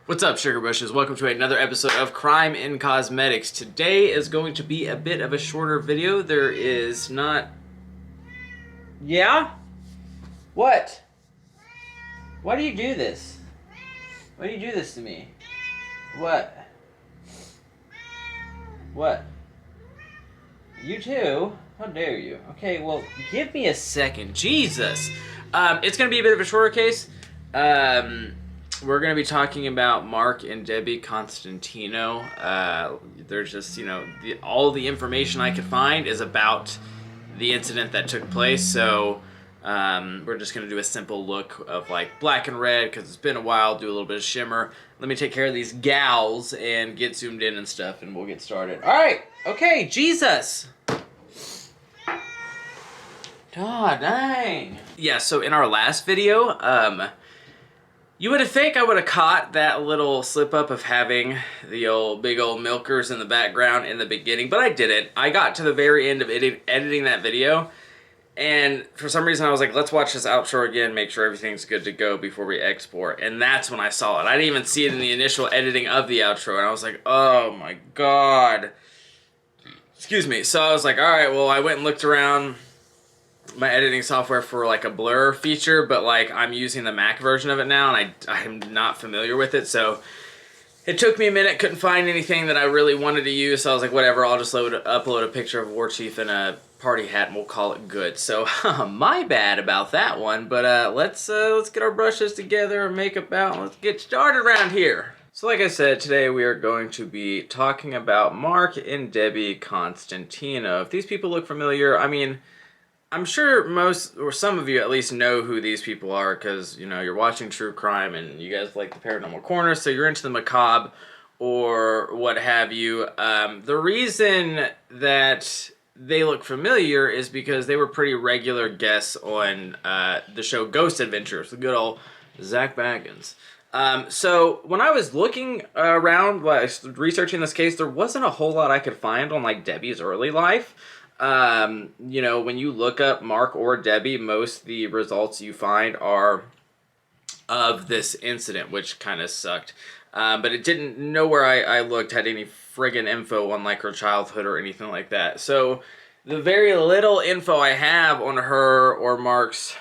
What's up, Sugar Bushes? Welcome to another episode of Crime in Cosmetics. Today is going to be a bit of a shorter video. There is not... Yeah? What? Why do you do this? Why do you do this to me? What? What? You too? How dare you? Okay, well, give me a second. Jesus! It's going to be a bit of a shorter case. We're going to be talking about Mark and Debby Constantino. There's just, all the information I could find is about the incident that took place. So we're just going to do a simple look of like black and red because it's been a while, do a little bit of shimmer. Let me take care of these gals and get zoomed in and stuff, and we'll get started. All right. Okay. Jesus. God dang. Yeah, so in our last video, you would think I would have caught that little slip up of having the big old milkers in the background in the beginning, but I didn't. I got to the very end of editing that video, and for some reason I was like, let's watch this outro again, make sure everything's good to go before we export, and that's when I saw it. I didn't even see it in the initial editing of the outro, and I was like, oh my god. Excuse me. So I was like, alright, well, I went and looked around my editing software for like a blur feature, but like I'm using the Mac version of it now, and I'm not familiar with it, so it took me a minute. Couldn't find anything that I really wanted to use, so I was like, whatever, I'll just upload a picture of War Chief in a party hat and we'll call it good. So my bad about that one, but let's get our brushes together and makeup out and let's get started around here. So like I said, today we are going to be talking about Mark and Debby Constantino. If these people look familiar, I mean, I'm sure most, or some of you at least, know who these people are because, you're watching true crime and you guys like the Paranormal Corner, so you're into the macabre or what have you. The reason that they look familiar is because they were pretty regular guests on the show Ghost Adventures, the good old Zach Baggins. So when I was looking around, while I was researching this case, there wasn't a whole lot I could find on like Debby's early life. When you look up Mark or Debby, most of the results you find are of this incident, which kind of sucked. But it didn't, nowhere I looked had any friggin' info on like her childhood or anything like that. So the very little info I have on her or Mark's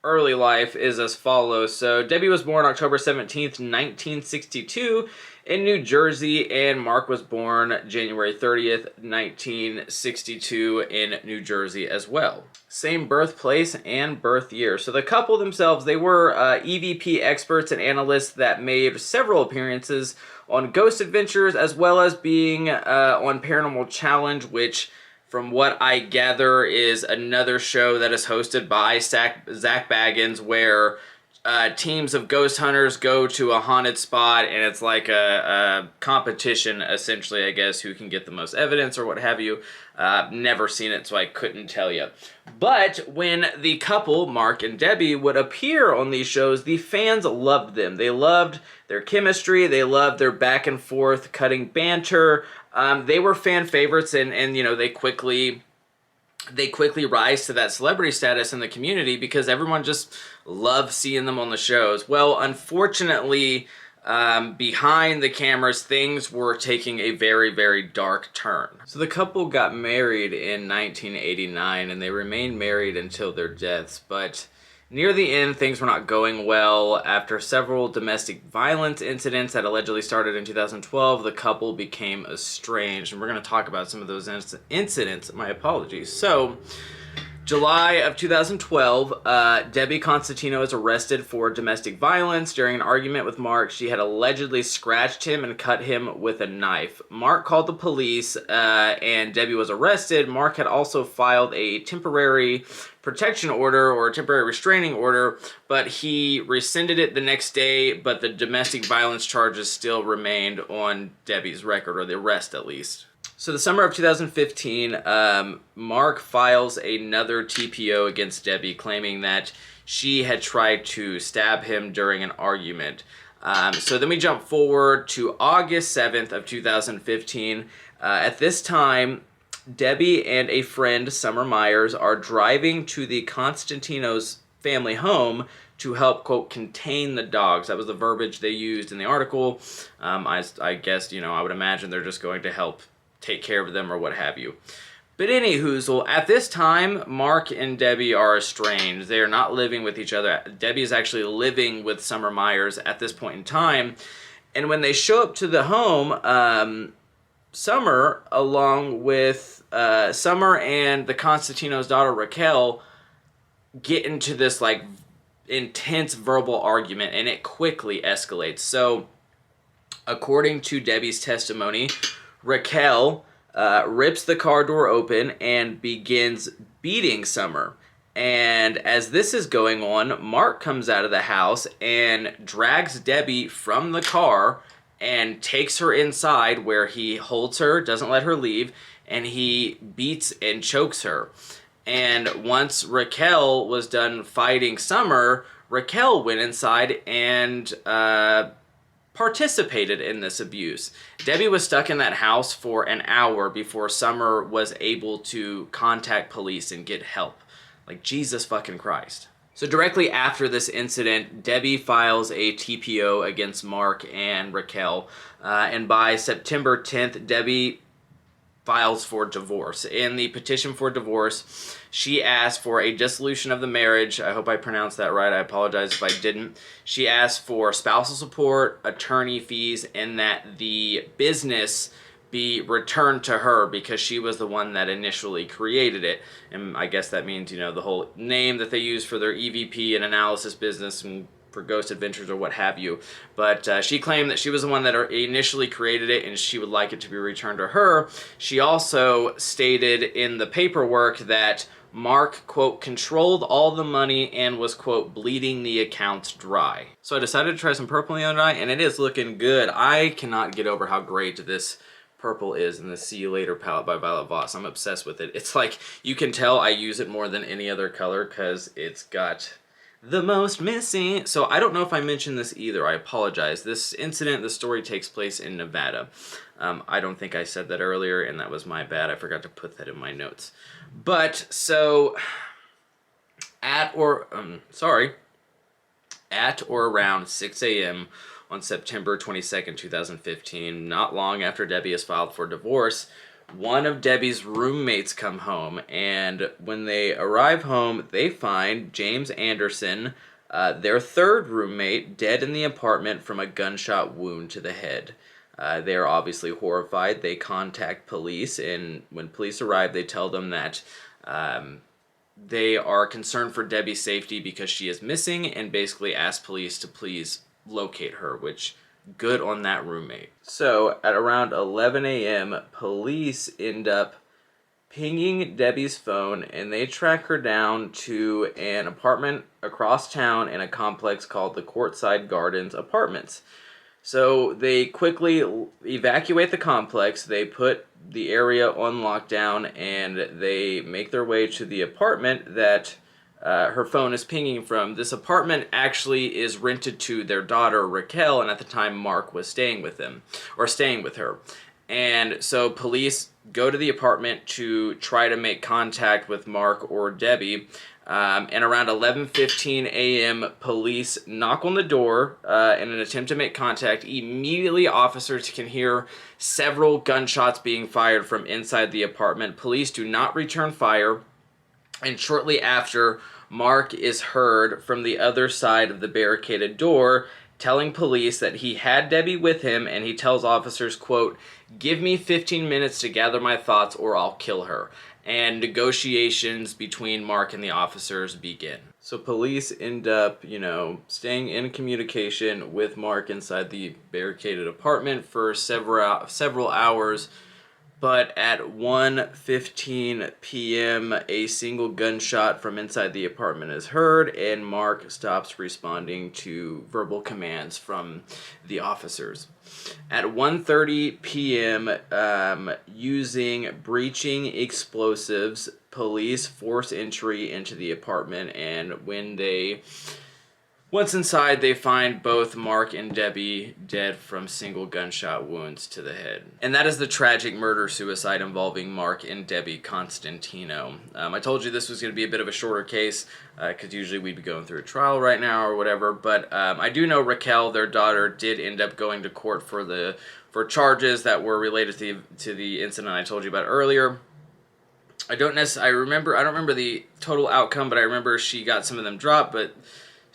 early life is as follows. So Debby was born October 17th, 1962 in New Jersey, and Mark was born January 30th, 1962 in New Jersey as well. Same birthplace and birth year. So the couple themselves, they were EVP experts and analysts that made several appearances on Ghost Adventures, as well as being on Paranormal Challenge, which, from what I gather, is another show that is hosted by Zach Baggins, where teams of ghost hunters go to a haunted spot, and it's like a competition, essentially, I guess, who can get the most evidence or what have you. Never seen it, so I couldn't tell you. But when the couple, Mark and Debby, would appear on these shows, the fans loved them. They loved their chemistry. They loved their back and forth cutting banter. They were fan favorites, and they quickly rise to that celebrity status in the community because everyone just loves seeing them on the shows. Well, unfortunately, behind the cameras, things were taking a very, very dark turn. So the couple got married in 1989, and they remained married until their deaths, but near the end, things were not going well. After several domestic violence incidents that allegedly started in 2012, the couple became estranged, and we're going to talk about some of those incidents. My apologies. So, July of 2012, Debby Constantino is arrested for domestic violence. During an argument with Mark, she had allegedly scratched him and cut him with a knife. Mark called the police, and Debby was arrested. Mark had also filed a temporary protection order or a temporary restraining order, but he rescinded it the next day, but the domestic violence charges still remained on Debby's record, or the arrest at least. So the summer of 2015, Mark files another TPO against Debby, claiming that she had tried to stab him during an argument. So then we jump forward to August 7th of 2015. At this time, Debby and a friend, Summer Myers, are driving to the Constantino's family home to help, quote, contain the dogs. That was the verbiage they used in the article. I guess, I would imagine they're just going to help take care of them or what have you. But anywho, at this time, Mark and Debby are estranged. They are not living with each other. Debby is actually living with Summer Myers at this point in time. And when they show up to the home, Summer, along with Summer and the Constantino's daughter Raquel, get into this like intense verbal argument, and it quickly escalates. So, according to Debby's testimony, Raquel rips the car door open and begins beating Summer. And as this is going on, Mark comes out of the house and drags Debby from the car and takes her inside, where he holds her, doesn't let her leave, and he beats and chokes her. And once Raquel was done fighting Summer, Raquel went inside and participated in this abuse. Debby was stuck in that house for an hour before Summer was able to contact police and get help. Like, Jesus fucking Christ. So directly after this incident, Debby files a TPO against Mark and Raquel, and by September 10th, Debby files for divorce. In the petition for divorce, she asked for a dissolution of the marriage. I hope I pronounced that right. I apologize if I didn't. She asked for spousal support, attorney fees, and that the business be returned to her because she was the one that initially created it. And I guess that means, the whole name that they use for their EVP and analysis business and for Ghost Adventures or what have you. But she claimed that she was the one that initially created it and she would like it to be returned to her. She also stated in the paperwork that Mark, quote, controlled all the money and was, quote, bleeding the accounts dry. So I decided to try some purple in the other night, and it is looking good. I cannot get over how great this purple is in the See You Later palette by Violet Voss. I'm obsessed with it. It's like, you can tell I use it more than any other color because it's got the most missing. So I don't know if I mentioned this either. I apologize. This incident, the story takes place in Nevada. I don't think I said that earlier, and that was my bad. I forgot to put that in my notes. But, so, at or around 6 a.m. on September 22nd, 2015, not long after Debby has filed for divorce, one of Debby's roommates come home, and when they arrive home, they find James Anderson, their third roommate, dead in the apartment from a gunshot wound to the head. They're obviously horrified. They contact police, and when police arrive, they tell them that they are concerned for Debby's safety because she is missing, and basically ask police to please locate her, which, good on that roommate. So, at around 11 a.m., police end up pinging Debby's phone, and they track her down to an apartment across town in a complex called the Courtside Gardens Apartments. So they quickly evacuate the complex, they put the area on lockdown, and they make their way to the apartment that her phone is pinging from. This apartment actually is rented to their daughter Raquel, and at the time Mark was staying with her. And so police go to the apartment to try to make contact with Mark or Debby. And around 11:15 a.m., police knock on the door in an attempt to make contact. Immediately, officers can hear several gunshots being fired from inside the apartment. Police do not return fire, and shortly after, Mark is heard from the other side of the barricaded door, telling police that he had Debby with him, and he tells officers, quote, "Give me 15 minutes to gather my thoughts or I'll kill her." And negotiations between Mark and the officers begin. So police end up, staying in communication with Mark inside the barricaded apartment for several hours. But at 1:15 p.m., a single gunshot from inside the apartment is heard, and Mark stops responding to verbal commands from the officers. At 1:30 p.m., using breaching explosives, police force entry into the apartment, and when they Once inside, they find both Mark and Debbie dead from single gunshot wounds to the head. And that is the tragic murder-suicide involving Mark and Debby Constantino. I told you this was going to be a bit of a shorter case, because usually we'd be going through a trial right now or whatever, but I do know Raquel, their daughter, did end up going to court for charges that were related to the incident I told you about earlier. I don't remember the total outcome, but I remember she got some of them dropped, but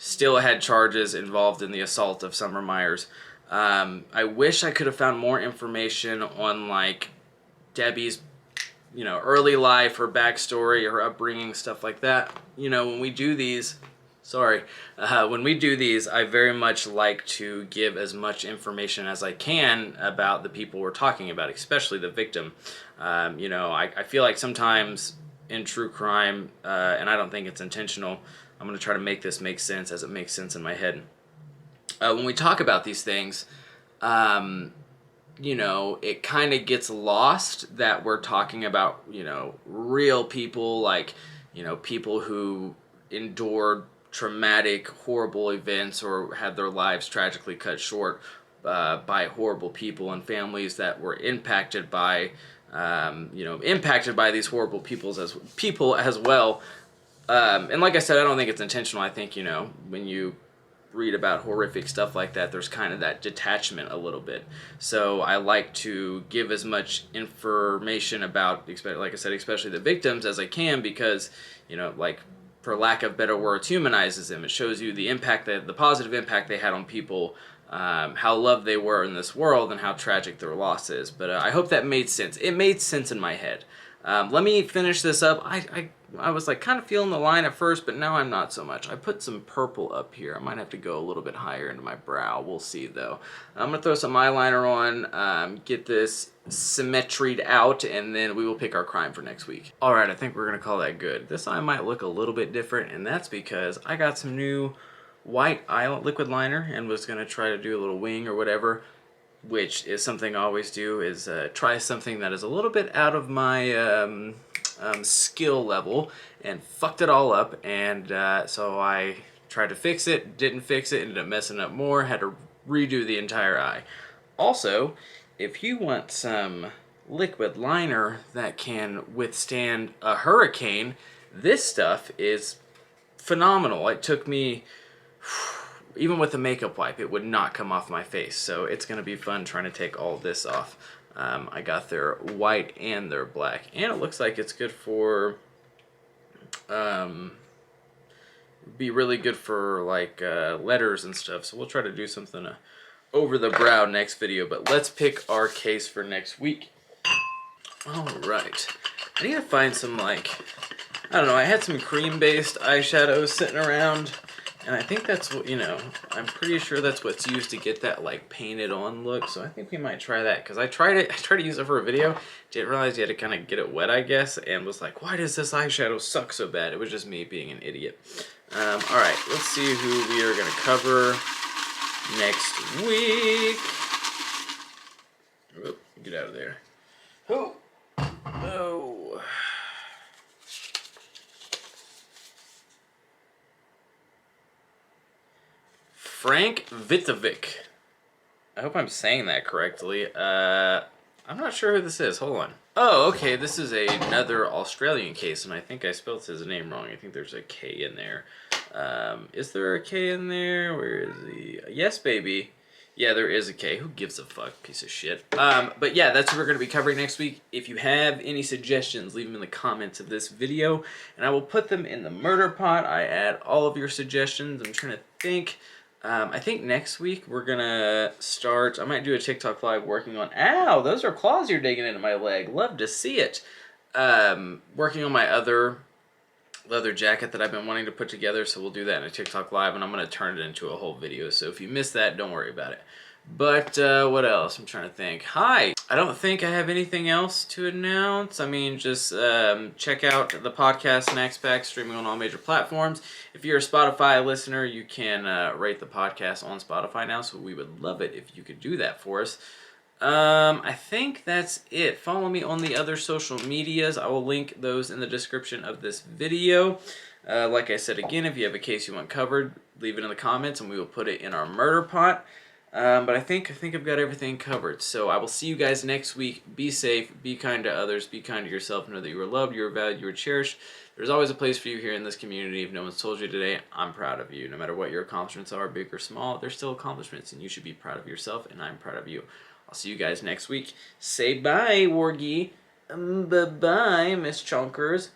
still had charges involved in the assault of Summer Myers. I wish I could have found more information on, like, Debbie's, early life, her backstory, her upbringing, stuff like that. When we do these, I very much like to give as much information as I can about the people we're talking about, especially the victim. I feel like sometimes in true crime, and I don't think it's intentional, I'm going to try to make this make sense as it makes sense in my head. When we talk about these things, it kind of gets lost that we're talking about, real people, like, people who endured traumatic, horrible events or had their lives tragically cut short by horrible people and families that were impacted by these horrible people as well. And like I said, I don't think it's intentional. I think, when you read about horrific stuff like that, there's kind of that detachment a little bit. So I like to give as much information about, like I said, especially the victims as I can, because, like, for lack of better words, humanizes them. It shows you the positive impact they had on people, how loved they were in this world, and how tragic their loss is. But I hope that made sense. It made sense in my head. Let me finish this up. I was like kind of feeling the line at first, but now I'm not so much. I put some purple up here. I might have to go a little bit higher into my brow. We'll see though. I'm going to throw some eyeliner on, get this symmetried out, and then we will pick our crime for next week. Alright, I think we're going to call that good. This eye might look a little bit different, and that's because I got some new white liquid liner and was going to try to do a little wing or whatever, which is something I always do, is try something that is a little bit out of my skill level, and fucked it all up. And so I tried to fix it, didn't fix it, ended up messing up more, had to redo the entire eye. Also, if you want some liquid liner that can withstand a hurricane, this stuff is phenomenal. It took me, even with the makeup wipe, it would not come off my face. So it's going to be fun trying to take all this off. I got their white and their black. And it looks like it's good for, be really good for like letters and stuff. So we'll try to do something over the brow next video. But let's pick our case for next week. Alright. I need to find some, like, I don't know, I had some cream-based eyeshadows sitting around. And I think that's what, I'm pretty sure that's what's used to get that, like, painted on look. So I think we might try that, because I tried to use it for a video, didn't realize you had to kind of get it wet, I guess, and was like, why does this eyeshadow suck so bad? It was just me being an idiot. Alright, let's see who we are going to cover next week. Oop, get out of there. Oh. Frank Vitovic. I hope I'm saying that correctly. I'm not sure who this is. Hold on. Oh, okay. This is another Australian case, and I think I spelled his name wrong. I think there's a K in there. Is there a K in there? Where is he? Yes, baby. Yeah, there is a K. Who gives a fuck, piece of shit? But yeah, that's what we're going to be covering next week. If you have any suggestions, leave them in the comments of this video, and I will put them in the murder pot. I add all of your suggestions. I'm trying to think. I think next week we're going to start, I might do a TikTok live working on, ow, those are claws you're digging into my leg. Love to see it. Working on my other leather jacket that I've been wanting to put together, so we'll do that in a TikTok live, and I'm going to turn it into a whole video, so if you missed that, don't worry about it. But what else? I'm trying to think. Hi! I don't think I have anything else to announce. I mean, just check out the podcast Snacks Pack, streaming on all major platforms. If you're a Spotify listener, you can rate the podcast on Spotify now, so we would love it if you could do that for us. I think that's it. Follow me on the other social medias. I will link those in the description of this video. Like I said again, if you have a case you want covered, leave it in the comments and we will put it in our murder pot. But I think I've got everything covered. So I will see you guys next week. Be safe, be kind to others, be kind to yourself. Know that you are loved, you are valued, you are cherished. There's always a place for you here in this community. If no one's told you today, I'm proud of you. No matter what your accomplishments are, big or small, they're still accomplishments, and you should be proud of yourself, and I'm proud of you. I'll see you guys next week. Say bye, Wargie. Bye-bye, Miss Chonkers.